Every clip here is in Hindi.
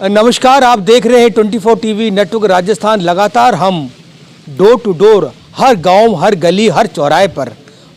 नमस्कार, आप देख रहे हैं 24 टीवी नेटवर्क राजस्थान। लगातार हम डोर टू डोर हर गांव, हर गली, हर चौराहे पर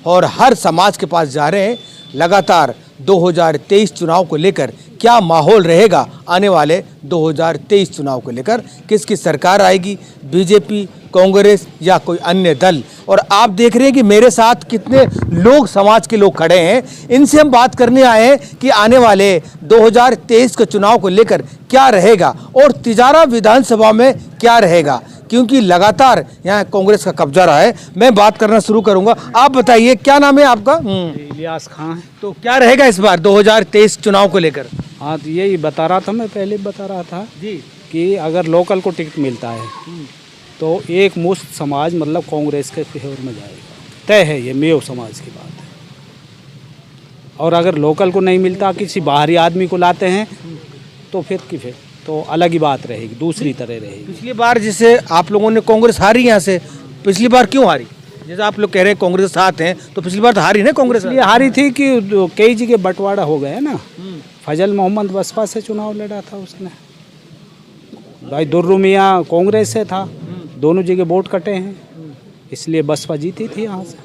और हर समाज के पास जा रहे हैं। लगातार 2023 चुनाव को लेकर क्या माहौल रहेगा, आने वाले 2023 चुनाव को लेकर किसकी सरकार आएगी, बीजेपी, कांग्रेस या कोई अन्य दल। और आप देख रहे हैं कि मेरे साथ कितने लोग, समाज के लोग खड़े हैं। इनसे हम बात करने आए हैं कि आने वाले 2023 के चुनाव को लेकर क्या रहेगा और तिजारा विधानसभा में क्या रहेगा, क्योंकि लगातार यहाँ कांग्रेस का कब्जा रहा है। मैं बात करना शुरू करूंगा। आप बताइए, क्या नाम है आपका? इलियास खां है। तो क्या रहेगा इस बार 2023 चुनाव को लेकर? हाँ, तो यही बता रहा था, मैं पहले बता रहा था जी कि अगर लोकल को टिकट मिलता है तो एक मुश्त समाज मतलब कांग्रेस के फेवर में जाएगा, तय है, ये मेव समाज की बात है। और अगर लोकल को नहीं मिलता, किसी बाहरी आदमी को लाते हैं तो फिर तो अलग ही बात रहेगी, दूसरी तरह रहेगी। पिछली बार जैसे आप लोगों ने कांग्रेस हारी यहाँ से, पिछली बार क्यों हारी? जैसे आप लोग कह रहे हैं कांग्रेस के साथ हैं, तो पिछली बार तो हारी ना कांग्रेस। इसलिए हारी थी कि कई जगह बंटवारा हो गया ना। फजल मोहम्मद बसपा से चुनाव लड़ा था उसने, भाई दुर्रू मियाँ कांग्रेस से था, दोनों जगह वोट कटे हैं, इसलिए बसपा जीती थी यहाँ से।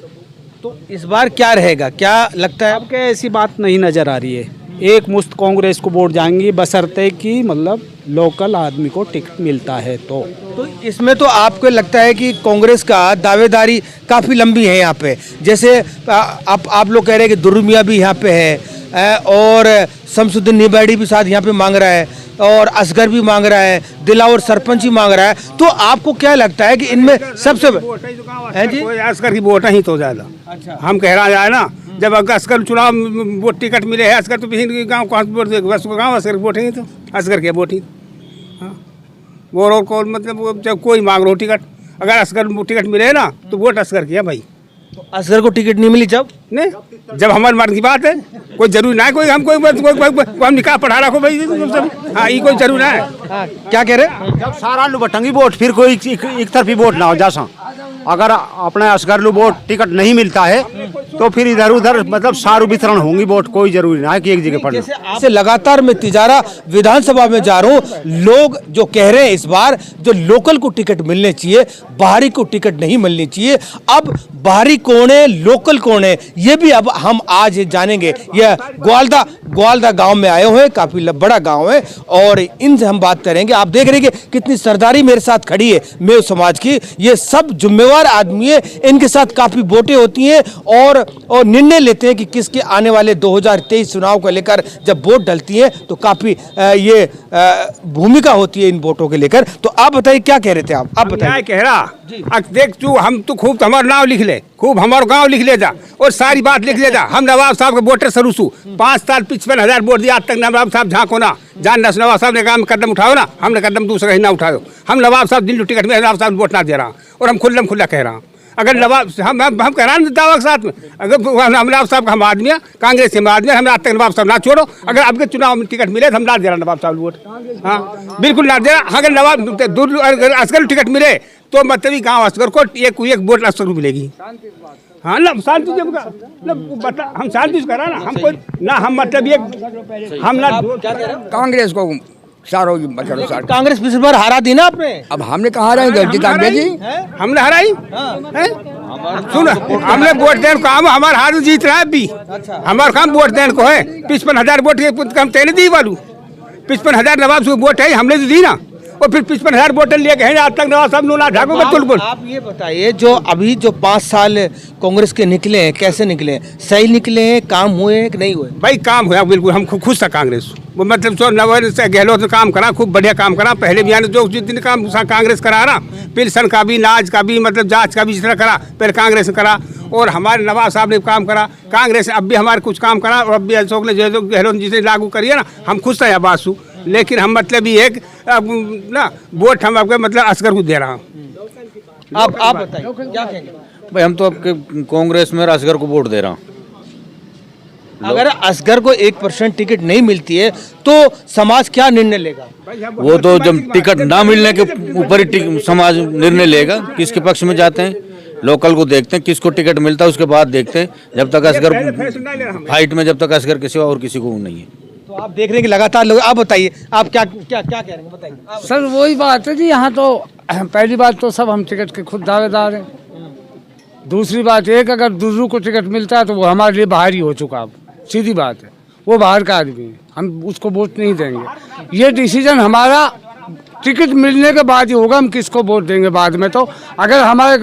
तो इस बार क्या रहेगा, क्या लगता है? अब क्या ऐसी बात नहीं नज़र आ रही है, एक मुश्त कांग्रेस को वोट जाएंगी, बशर्ते कि मतलब लोकल आदमी को टिकट मिलता है तो इसमें तो आपको लगता है कि कांग्रेस का दावेदारी काफ़ी लंबी है यहाँ पे। जैसे आप लोग कह रहे हैं कि दुर्रू मियाँ भी यहाँ पे है और शमसुद्दीन निबैड़ी भी साथ यहाँ पे मांग रहा है और असगर भी मांग रहा है, दिलावर सरपंच ही मांग रहा है। तो आपको क्या लगता है कि इनमें सबसे है जी असगर की वोट ही तो ज़्यादा। अच्छा, हम कह रहा है ना, जब असगर चुनाव वोट टिकट मिले है, असगर तो गाँव को वोट देगा, बस गाँव असगर वोट ही तो असगर के वोट ही। हाँ, वो को मतलब जब कोई मांग रहा हो टिकट, अगर असगर टिकट मिले ना तो वोट असगर की है भाई। तो असगर को टिकट नहीं मिली जब हमारे मर्द की बात है, कोई जरूरी ना है कोई हम कोई निकाह पढ़ा रखो भाई। हाँ, ये कोई जरूरी ना है। हाँ, क्या कह रहे हैं? जब सारा लू बटंगी वोट, फिर कोई एक तरफी वोट ना हो। जैसा अगर अपने असगर लू वोट टिकट नहीं मिलता है तो फिर इधर उधर मतलब सारू वितरण होंगी वोट, कोई जरूरी ना है कि एक जगह पड़ना। जैसे लगातार मैं तिजारा विधानसभा में जा रहा हूँ, लोग जो कह रहे हैं इस बार जो लोकल को टिकट मिलने चाहिए, बाहरी को टिकट नहीं मिलनी चाहिए। अब बाहरी कौन है, लोकल कौन है, ये भी अब हम आज जानेंगे। यह ग्वालदा गांव में आए हुए हैं, काफी बड़ा गांव है और इनसे हम बात करेंगे। आप देख रहे हैं कि कितनी सरदारी मेरे साथ खड़ी है मेव समाज की। ये सब जिम्मेवार आदमी है, इनके साथ काफी वोटें होती हैं और निर्णय लेते हैं कि किसके आने वाले 2023 चुनाव को लेकर जब वोट डलती है तो काफी ये भूमिका होती है इन वोटों के लेकर। तो आप बताइए, क्या कह रहे थे आप बताइए। कह रहा देख तू, हम तो खूब हमारा नाम लिख ले, खूब हमारा गांव लिख ले जा और सारी बात लिख ले जा। हम नवाब साहब के वोटर शुरू 5 साल 55,000 वोट दिया, आज तक नवाब साहब झाँको ना, जान नवाब साहब ने कहा कदम उठाओ ना, हमने कदम दूसरा ही ना उठाओ। हम नवाब साहब दिल्ली टिकट में नवाब साहब वोट ना दे रहा और हम खुला कह रहा। अगर नवाब हम कह रहा ना दावा के साथ में, अगर हम नवाब साहब का हम आदमी है, कांग्रेस के आदमी है, हमें आज तक नवाब साहब ना छोड़ो। अगर आपके चुनाव में टिकट मिले तो हम ना दे रहा नवाब साहब वोट। हाँ, बिल्कुल ना दे रहा। अगर नवाब असगर टिकट मिले तो मतलब गाँव असगर को एक वोट असगर मिलेगी। हाँ ना, शांति से हम शांति से करा ना, हम कोई ना, हम मतलब ये हम ना कांग्रेस को सारो कांग्रेस पिछली बार हरा दी ना आपने, अब हमने कहा जिताएंगे जी, हमने हराई। सुन, हमने वोट देने को काम, हमारा हार जीत रहा है अभी। हमारा काम वोट देने को है। 55,000 वोट हम तेने दी वालू, 55,000 नवाब से वोट है, हमने तो दी ना। और फिर 55,000 वोट लिए गए आज तक नवाब साहब ना ढाको। आप ये बताइए, जो अभी जो 5 साल कांग्रेस के निकले हैं, कैसे निकले हैं? सही निकले हैं, काम हुए हैं कि नहीं हुए? भाई काम हुआ बिल्कुल, हम खुश था कांग्रेस। वो मतलब जो नवाब से गहलोत ने काम करा, खूब बढ़िया काम करा। पहले भी यानी जो जितने काम कांग्रेस करा रहा, पेंशन का भी, नाज का भी, मतलब जांच का भी, जिस तरह करा पहले कांग्रेस ने करा। और हमारे नवाब साहब ने काम करा, कांग्रेस अब भी हमारे कुछ काम करा। और अब भी अशोक ने जो गहलोत जिसे लागू करी है ना, हम खुश था या बासु। लेकिन हम मतलब ये एक ना वोट हम आपके मतलब असगर को दे रहा हूँ। आप बताइए, क्या कहेंगे? भाई हम तो आपके कांग्रेस में असगर को वोट दे रहा हूँ। अगर असगर को 1% टिकट नहीं मिलती है तो समाज क्या निर्णय लेगा? वो तो जब टिकट ना मिलने के ऊपर ही समाज निर्णय लेगा किसके पक्ष में जाते हैं। लोकल को देखते हैं, किसको टिकट मिलता है उसके बाद देखते हैं। जब तक असगर फाइट में, जब तक असगर किसी और किसी को नहीं है। तो तो आप देख रहे हैं कि लगातार लोग, आप बताइए आप क्या क्या क्या कह रहे हैं, बताइए आप। सर वही बात है जी, यहाँ तो पहली बात तो सब हम टिकट के खुद दावेदार हैं। दूसरी बात एक, अगर दुर्रू को टिकट मिलता है तो वो हमारे लिए बाहर ही हो चुका, अब सीधी बात है, वो बाहर का आदमी है, हम उसको वोट नहीं देंगे। ये डिसीजन हमारा टिकट मिलने के बाद ही होगा, हम किसको वोट देंगे बाद में। तो अगर हमारे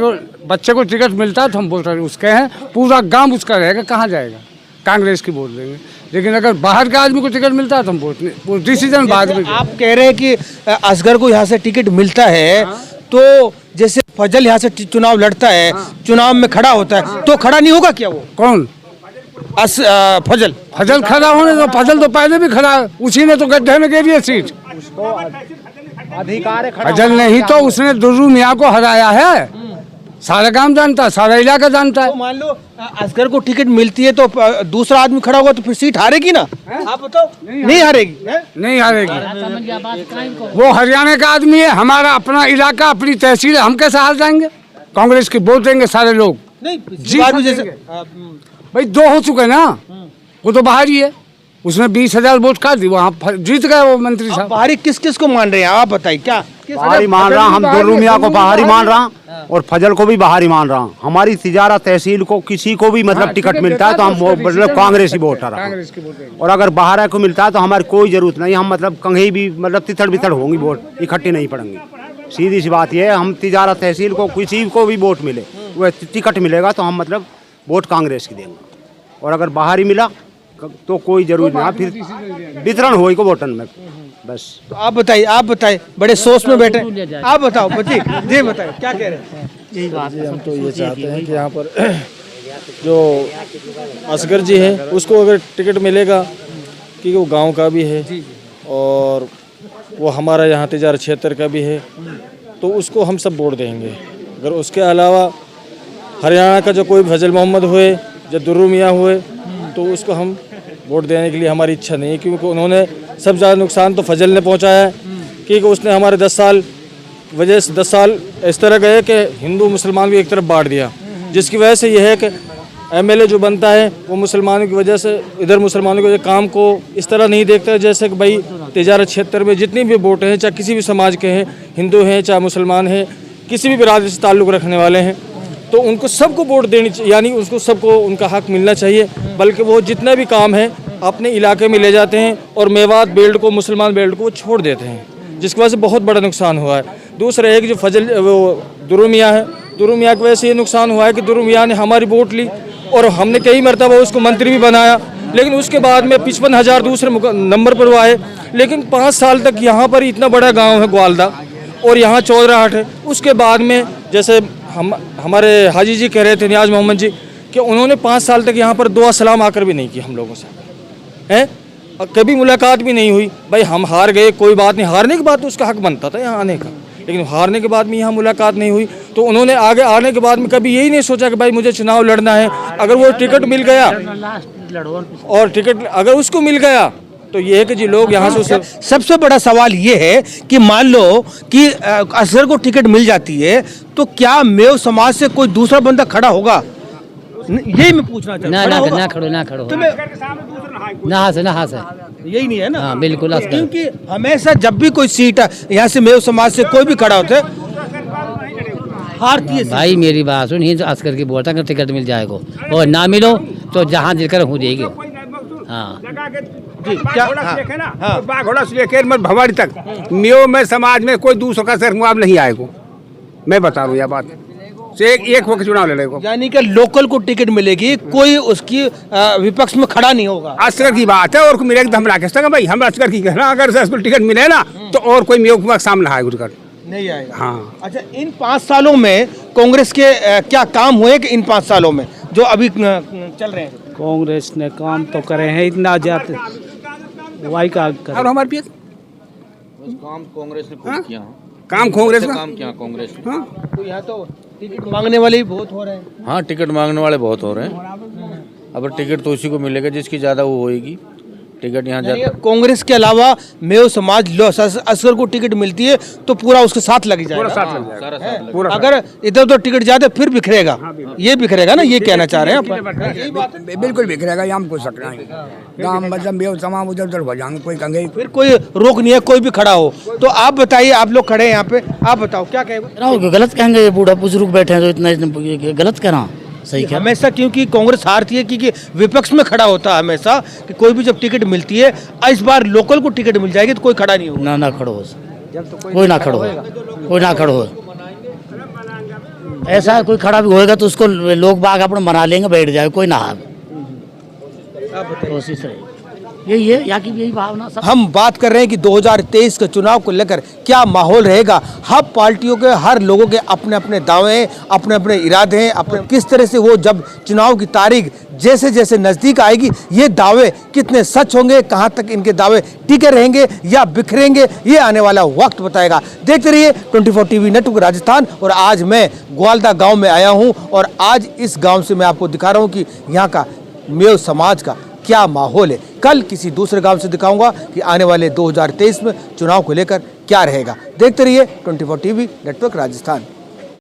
बच्चे को टिकट मिलता है तो हम वोटर उसके हैं, पूरा गांव उसका रहेगा, कहाँ जाएगा, कांग्रेस की वोट देंगे। लेकिन अगर बाहर के आदमी को टिकट मिलता है तो हम वोट नहीं, वो डिसीजन बाद में। आप कह रहे हैं कि असगर को यहाँ से टिकट मिलता है तो जैसे फजल यहाँ से चुनाव लड़ता है, चुनाव में खड़ा होता है, तो खड़ा नहीं होगा क्या वो कौन फजल? फजल खड़ा होने तो फजल तो पहले भी खड़ा है, उसी ने तो गड्ढे में गिरी है सीट। फजल ने ही तो उसने दुर्रू मियाँ को हराया है, सारा काम जानता है, सारा इलाका जानता है। तो मान लो असगर को टिकट मिलती है तो दूसरा आदमी खड़ा होगा तो फिर सीट हारेगी ना, आप बताओ। नहीं हारेगी, नहीं हारेगी, वो हरियाणा का आदमी है, हमारा अपना इलाका अपनी तहसील है, हम कैसे हार जाएंगे। कांग्रेस की वोट देंगे सारे लोग। नहीं जी बात में जैसे भाई 2 हो चुके ना, वो तो बाहर ही है, उसने 20,000 वोट काट दी, वहाँ जीत गए वो मंत्री साहब। बाहरी किस किस को मान रहे हैं आप बताइए, क्या बाहरी मान रहा, हम दुर्रू मियाँ को बाहरी मान रहा और फजल को भी बाहरी मान रहा। हमारी तिजारा तहसील को किसी को भी मतलब टिकट मिलता है तो हम मतलब कांग्रेस ही वोटर हैं, और अगर बाहर को मिलता है तो हमारी कोई जरूरत नहीं, हम मतलब कहीं भी मतलब तिथड़ बिथड़ होंगी, वोट इकट्ठी नहीं पड़ेंगे। सीधी सी बात यह है, हम तिजारा तहसील को किसी को भी वोट मिले, वह टिकट मिलेगा तो हम मतलब वोट कांग्रेस की देंगे, और अगर बाहर ही मिला तो कोई जरूरी नहीं, फिर वितरण होगी को वोटन में बस। तो आप बताइए बड़े सोच में बैठे, आप बताओ बच्ची जी बताइए क्या कह रहे हैं। जी हम तो ये चाहते हैं कि यहाँ पर जो असगर जी है उसको अगर टिकट मिलेगा, क्योंकि वो गांव का भी है और वो हमारा यहाँ तिजारा क्षेत्र का भी है, तो उसको हम सब वोट देंगे। अगर उसके अलावा हरियाणा का जो कोई फजल मोहम्मद हुए या दुर्रू मियाँ हुए तो उसको हम वोट देने के लिए हमारी इच्छा नहीं है, क्योंकि उन्होंने सबसे ज़्यादा नुकसान तो फजल ने पहुंचाया है, क्योंकि उसने हमारे 10 साल इस तरह गए कि हिंदू मुसलमान को एक तरफ बांट दिया, जिसकी वजह से यह है कि एमएलए जो बनता है वो मुसलमानों की वजह से इधर मुसलमानों के काम को इस तरह नहीं देखता, जैसे कि भाई तिजारत क्षेत्र में जितनी भी वोट हैं, चाहे किसी भी समाज के हैं, हिंदू हैं चाहे मुसलमान हैं, किसी भी बिरादरी से ताल्लुक़ रखने वाले हैं, तो उनको सबको वोट देनी चाहिए, यानी उसको सबको उनका हक मिलना चाहिए। बल्कि वो जितना भी काम है अपने इलाके में ले जाते हैं और मेवात बेल्ट को, मुसलमान बेल्ट को वो छोड़ देते हैं, जिसकी वजह से बहुत बड़ा नुकसान हुआ है। दूसरा है कि जो फजल वो दुर्रू मियाँ है, दुर्रू मियाँ की वजह से ये नुकसान हुआ है कि दुर्रू मियाँ ने हमारी वोट ली और हमने कई मरतबा उसको मंत्री भी बनाया, लेकिन उसके बाद में 55,000 दूसरे नंबर पर वो आए। लेकिन 5 साल तक यहाँ पर इतना बड़ा गाँव है ग्वालदा और यहाँ चौधराहट है। उसके बाद में जैसे हमारे हाजी जी कह रहे थे, नियाज मोहम्मद जी, कि उन्होंने 5 साल तक यहाँ पर दुआ सलाम आकर भी नहीं की हम लोगों से, हैं, कभी मुलाकात भी नहीं हुई। भाई हम हार गए, कोई बात नहीं, हारने के बाद तो उसका हक बनता था यहाँ आने का, लेकिन हारने के बाद में यहाँ मुलाकात नहीं हुई। तो उन्होंने आगे आने के बाद में कभी यही नहीं सोचा कि भाई मुझे चुनाव लड़ना है। अगर वो टिकट मिल गया और टिकट अगर उसको मिल गया तो ये है कि जी लोग यहाँ से सबसे बड़ा सवाल ये है कि मान लो कि असगर को टिकट मिल जाती है तो क्या मेव समाज से कोई दूसरा बंदा खड़ा होगा? यही मैं पूछना चाहता हूँ। ना खड़ो ना से यही नहीं है ना? हाँ, बिल्कुल। क्योंकि हमेशा जब भी कोई सीट यहाँ से मेव समाज से कोई भी खड़ा होता है हारती है। भाई मेरी बात सुन, ही अस्कर की बोलता कि टिकट मिल जाएगा और ना मिलो तो जहाँ दिल कर हो जाएगी। हाँ जी क्या घोड़ा से लेकर भवानी तक मेव में समाज में कोई दूसरों का सर मुआवजा नहीं आएगा। मैं बता रहा हूँ यह बात से एक वक्त चुनाव लड़ेगा, यानी कि लोकल को टिकट मिलेगी, कोई उसकी विपक्ष में खड़ा नहीं होगा। असगर की बात है और को मिलेगा तो हम राकेश तक भाई हम असगर की कहना, अगर असगर टिकट मिले ना तो और कोई मेव के सामने आएगा टिकट नहीं आएगा। हाँ अच्छा, इन 5 सालों में कांग्रेस के क्या काम हुए कि इन 5 सालों में जो अभी चल रहे हैं? कांग्रेस ने काम तो करे हैं इतना ज्यादा, वही का और हमारे पिया काम कांग्रेस ने खूब किया, काम कांग्रेस का काम किया कांग्रेस ने। हाँ? तो यहाँ तो टिकट मांगने वाले ही बहुत हो रहे हैं। हाँ, टिकट मांगने वाले बहुत हो रहे हैं। अब टिकट तो उसी को मिलेगा जिसकी ज़्यादा वो होएगी। टिकट यहाँ यानी जाता कांग्रेस के अलावा मेव समाज लो असगर को टिकट मिलती है तो पूरा उसके साथ लग जाएगा। अगर इधर उधर टिकट ज्यादा फिर बिखरेगा, ये बिखरेगा ना, ये कहना चाह रहे हैं आप। बिल्कुल बिखरेगा, यहाँ कोई शक नहीं। गाँव मतलब बेव तमाम उधर उधर हो जाएंगे, कोई कंगे फिर कोई रोक नहीं है, कोई भी खड़ा हो। तो आप बताइए, आप लोग खड़े हैं यहाँ पे, आप बताओ क्या कहेंगे? गलत कहेंगे, ये बूढ़ा बुजुर्ग बैठे हैं तो इतना गलत कह रहा सही क्या? हमेशा क्योंकि कांग्रेस हारती है क्योंकि विपक्ष में खड़ा होता है हमेशा कि कोई भी जब टिकट मिलती है, इस बार लोकल को टिकट मिल जाएगी तो कोई खड़ा नहीं होगा। ना खड़ो हो, कोई ना खड़ो हो, कोई ना खड़ो हो। ऐसा कोई खड़ा भी होएगा तो उसको लोग बाग अपना मना लेंगे, बैठ जाए, कोई ना आए। कोशिश है यही है, यहाँ की यही भावना सब। हम बात कर रहे हैं कि 2023 के चुनाव को लेकर क्या माहौल रहेगा। हर पार्टियों के, हर लोगों के अपने अपने दावे हैं, अपने अपने इरादे हैं, अपने किस तरह से वो जब चुनाव की तारीख जैसे जैसे नज़दीक आएगी, ये दावे कितने सच होंगे, कहां तक इनके दावे टिके रहेंगे या बिखरेंगे, ये आने वाला वक्त बताएगा। देखते रहिए 24 टीवी नेटवर्क राजस्थान। और आज मैं ग्वालदा गाँव में आया हूँ और आज इस गाँव से मैं आपको दिखा रहा हूँ कि यहाँ का मेव समाज का क्या माहौल है। कल किसी दूसरे गांव से दिखाऊंगा कि आने वाले 2023 में चुनाव को लेकर क्या रहेगा। देखते रहिए 24 टीवी नेटवर्क राजस्थान।